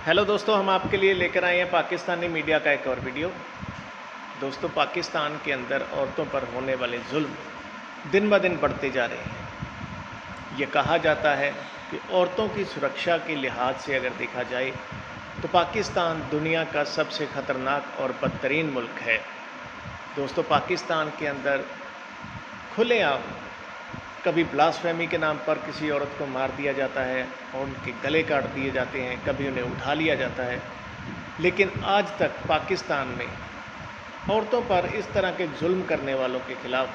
Hello दोस्तों, हम आपके लिए लेकर आए हैं पाकिस्तानी मीडिया का एक और वीडियो। दोस्तों, पाकिस्तान के अंदर औरतों पर होने वाले जुल्म दिन ब दिन बढ़ते जा रहे हैं। ये कहा जाता है कि औरतों की सुरक्षा के लिहाज से अगर देखा जाए तो पाकिस्तान दुनिया का सबसे ख़तरनाक और बदतरीन मुल्क है। दोस्तों, पाकिस्तान के अंदर खुलेआम कभी ब्लास्फेमी के नाम पर किसी औरत को मार दिया जाता है और उनके गले काट दिए जाते हैं, कभी उन्हें उठा लिया जाता है। लेकिन आज तक पाकिस्तान में औरतों पर इस तरह के जुल्म करने वालों के खिलाफ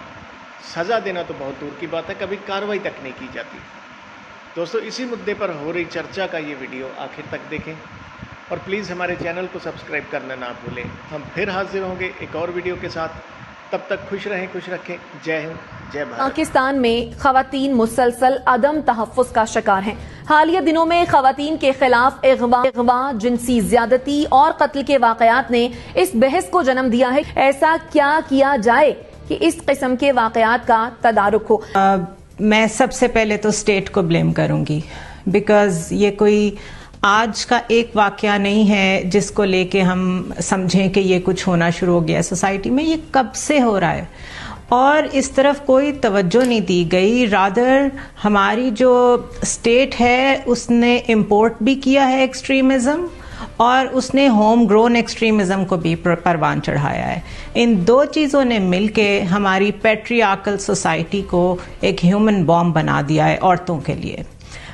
सज़ा देना तो बहुत दूर की बात है, कभी कार्रवाई तक नहीं की जाती। दोस्तों, इसी मुद्दे पर हो रही चर्चा का ये वीडियो आखिर तक देखें और प्लीज़ हमारे चैनल को सब्सक्राइब करना ना भूलें। हम फिर हाजिर होंगे एक और वीडियो के साथ। तब तक खुश रहें, खुश रखें। जय हिंद, जय भारत। पाकिस्तान में खवातीन मुसलसल अदम तहफ़्फ़ुज़ का शिकार हैं। हालिया दिनों में खवातीन के खिलाफ अगवा, जिनसी ज्यादती और कत्ल के वाकयात ने इस बहस को जन्म दिया है, ऐसा क्या किया जाए कि इस किस्म के वाकयात का तदारुक हो। मैं सबसे पहले तो स्टेट को ब्लेम करूंगी, बिकॉज ये कोई आज का एक वाकया नहीं है जिसको लेके हम समझें कि ये कुछ होना शुरू हो गया सोसाइटी में। ये कब से हो रहा है और इस तरफ कोई तवज्जो नहीं दी गई। रादर हमारी जो स्टेट है उसने इम्पोर्ट भी किया है एक्सट्रीमिज्म और उसने होम ग्रोन एक्सट्रीमिज्म को भी परवान चढ़ाया है। इन दो चीज़ों ने मिलके हमारी पैट्रियार्कल सोसाइटी को एक ह्यूमन बॉम्ब बना दिया है औरतों के लिए।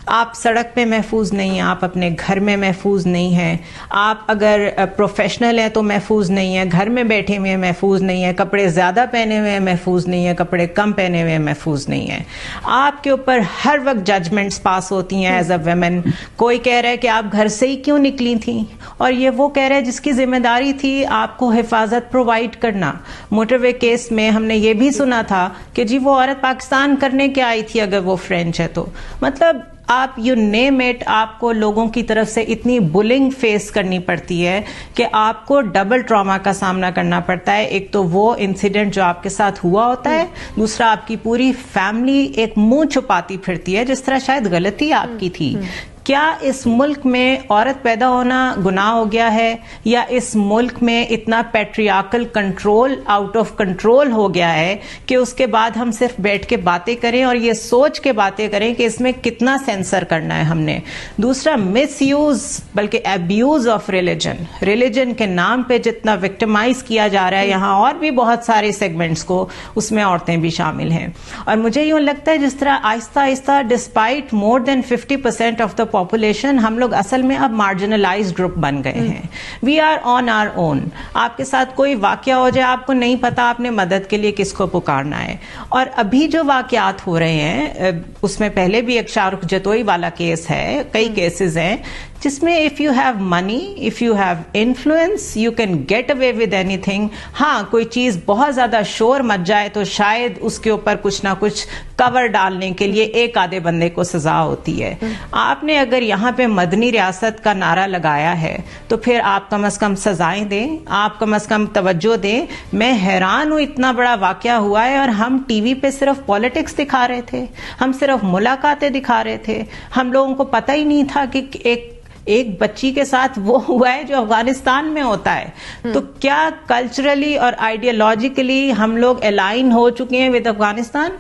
आप सड़क पे महफूज नहीं हैं, आप अपने घर में महफूज नहीं हैं, आप अगर प्रोफेशनल हैं तो महफूज नहीं है, घर में बैठे हुए महफूज नहीं है, कपड़े ज़्यादा पहने हुए महफूज नहीं है, कपड़े कम पहने हुए महफूज नहीं है। आपके ऊपर हर वक्त जजमेंट्स पास होती हैं एज अ वेमेन। कोई कह रहा है कि आप घर से ही क्यों निकली थी, और ये वो कह रहा है जिसकी जिम्मेदारी थी आपको हिफाजत प्रोवाइड करना। मोटरवे केस में हमने ये भी सुना था कि जी वो औरत पाकिस्तान करने क्या आई थी अगर वो फ्रेंच है तो। मतलब आप यू नेम इट, आपको लोगों की तरफ से इतनी बुलिंग फेस करनी पड़ती है कि आपको डबल ट्रॉमा का सामना करना पड़ता है। एक तो वो इंसिडेंट जो आपके साथ हुआ होता है, दूसरा आपकी पूरी फैमिली एक मुंह छुपाती फिरती है जिस तरह शायद गलती आपकी थी। क्या इस मुल्क में औरत पैदा होना गुनाह हो गया है, या इस मुल्क में इतना patriarchal control out of control हो गया है कि उसके बाद हम सिर्फ बैठ के बातें करें और ये सोच के बातें करें कि इसमें कितना सेंसर करना है हमने। दूसरा, मिसयूज बल्कि एब्यूज ऑफ रिलीजन के नाम पे जितना विक्टिमाइज किया जा रहा है यहाँ, और भी बहुत सारे सेगमेंट्स को, उसमें औरतें भी शामिल हैं। और मुझे यूं लगता है जिस तरह Aahista Aahista despite more than 50% of the population, हम लोग असल में अब मार्जिनलाइज्ड ग्रुप बन गए हैं। We are on our own. आपके साथ कोई वाकया हो जाए, आपको नहीं पता आपने मदद के लिए किसको पुकारना है। और अभी जो वाकयात हो रहे हैं उसमें पहले भी एक शाहरुख जतोई वाला केस है, कई केसेस हैं जिसमें if you have money, if you have influence, you can get away with anything. हाँ, कोई चीज बहुत ज्यादा शोर मच जाए तो शायद उसके ऊपर कुछ ना कुछ कवर डालने के लिए एक आधे बंदे को सजा होती है। आपने अगर यहाँ पे मदनी रियासत का नारा लगाया है तो फिर आप कम से कम सजाएं दें, आप कम से कम तवज्जो दें। मैं हैरान हूं, इतना बड़ा वाकया हुआ है और हम टीवी पे सिर्फ पॉलिटिक्स दिखा रहे थे, हम सिर्फ मुलाकातें दिखा रहे थे। हम लोगों को पता ही नहीं था कि एक बच्ची के साथ वो हुआ है जो अफगानिस्तान में होता है। तो क्या कल्चरली और आइडियोलॉजिकली हम लोग अलाइन हो चुके हैं विद अफगानिस्तान?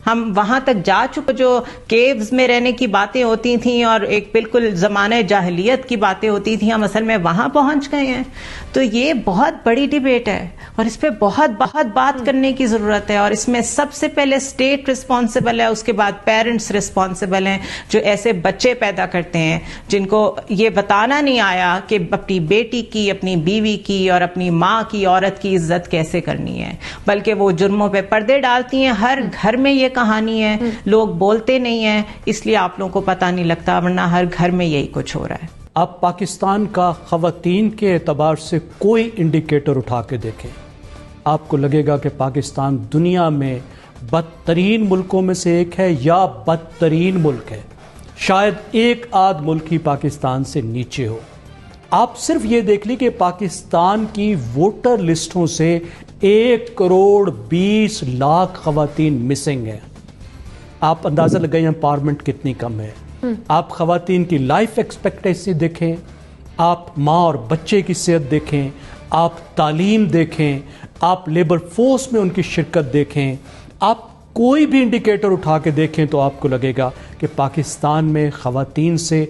हम वहां तक जा चुके, जो केव्स में रहने की बातें होती थी और एक बिल्कुल जमाने जाहिलियत की बातें होती थी, हम असल में वहां पहुंच गए हैं। तो ये बहुत बड़ी डिबेट है और इस पे बहुत बात करने की जरूरत है। और इसमें सबसे पहले स्टेट रिस्पॉन्सिबल है, उसके बाद पेरेंट्स रिस्पॉन्सिबल हैं जो ऐसे बच्चे पैदा करते हैं जिनको ये बताना नहीं आया कि अपनी बेटी की, अपनी बीवी की और अपनी माँ की, औरत की इज्जत कैसे करनी है, बल्कि वो जुर्मों पे पर्दे डालती हैं। हर घर में ये कहानी है, लोग बोलते नहीं है, इसलिए आप लोगों को पता नहीं लगता, वरना हर घर में यही कुछ हो रहा है। आप पाकिस्तान का खवातीन के एतबार से कोई इंडिकेटर उठा के देखें, आपको लगेगा कि पाकिस्तान दुनिया में बदतरीन मुल्कों में से एक है या बदतरीन मुल्क है। शायद एक आध मुल्क ही पाकिस्तान से नीचे हो। आप सिर्फ ये देख ली कि पाकिस्तान की वोटर लिस्टों से 1,20,00,000 खवातीन मिसिंग है। आप अंदाजा लगाइए एम्पावरमेंट कितनी कम है। आप खवातीन की लाइफ एक्सपेक्टेंसी देखें, आप माँ और बच्चे की सेहत देखें, आप तालीम देखें, आप लेबर फोर्स में उनकी शिरकत देखें, आप कोई भी इंडिकेटर उठा के देखें तो आपको लगेगा कि पाकिस्तान में ख़वातीन से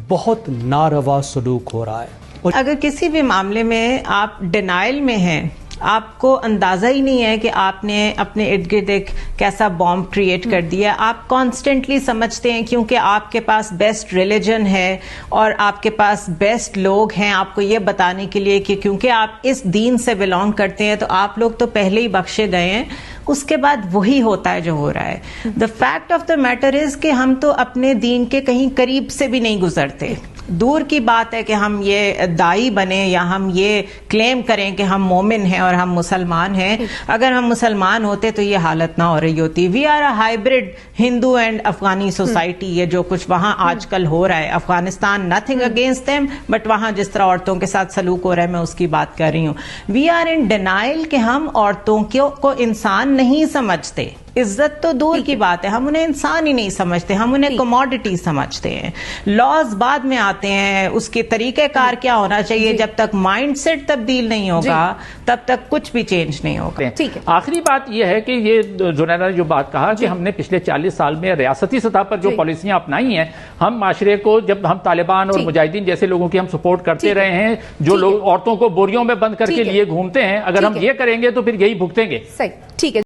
बहुत नारवा सलूक हो रहा है। अगर किसी भी मामले में आप डिनाइल में हैं, आपको अंदाजा ही नहीं है कि आपने अपने इर्द गिर्द एक कैसा बॉम्ब क्रिएट कर दिया, आप कॉन्स्टेंटली समझते हैं क्योंकि आपके पास बेस्ट रिलीजन है और आपके पास बेस्ट लोग हैं आपको ये बताने के लिए कि क्योंकि आप इस दीन से बिलोंग करते हैं तो आप लोग तो पहले ही बख्शे गए हैं, उसके बाद वही होता है जो हो रहा है। The fact of the matter is कि हम तो अपने दीन के कहीं करीब से भी नहीं गुजरते। दूर की बात है कि हम ये दाई बने या हम ये क्लेम करें कि हम मोमिन हैं और हम मुसलमान हैं। अगर हम मुसलमान होते तो ये हालत ना हो रही होती। We are a hybrid Hindu and Afghani society. ये जो कुछ वहां आजकल हो रहा है, Afghanistan nothing against them, but वहां जिस तरह औरतों के साथ सलूक हो रहा है मैं उसकी बात कर रही हूँ। वी आर इन डिनाइल कि हम औरतों को इंसान नहीं समझते। इज्जत तो दूर की बात है, हम उन्हें इंसान ही नहीं समझते, हम उन्हें कमोडिटी समझते हैं। लॉज बाद में आते हैं, उसके तरीकेकार क्या होना चाहिए, जब तक माइंडसेट तब्दील नहीं होगा तब तक कुछ भी चेंज नहीं होगा। ठीक है। आखिरी बात यह है कि ये जुनैना ने जो बात कहा कि हमने पिछले 40 साल में रियासती सतह पर जो पॉलिसियां अपनाई हैं, हम माशरे को, जब हम तालिबान और मुजाहिदीन जैसे लोगों की हम सपोर्ट करते रहे हैं, जो लोग औरतों को बोरियों में बंद करके लिए घूमते हैं, अगर हम ये करेंगे तो फिर यही भुगतेंगे। सही, ठीक है।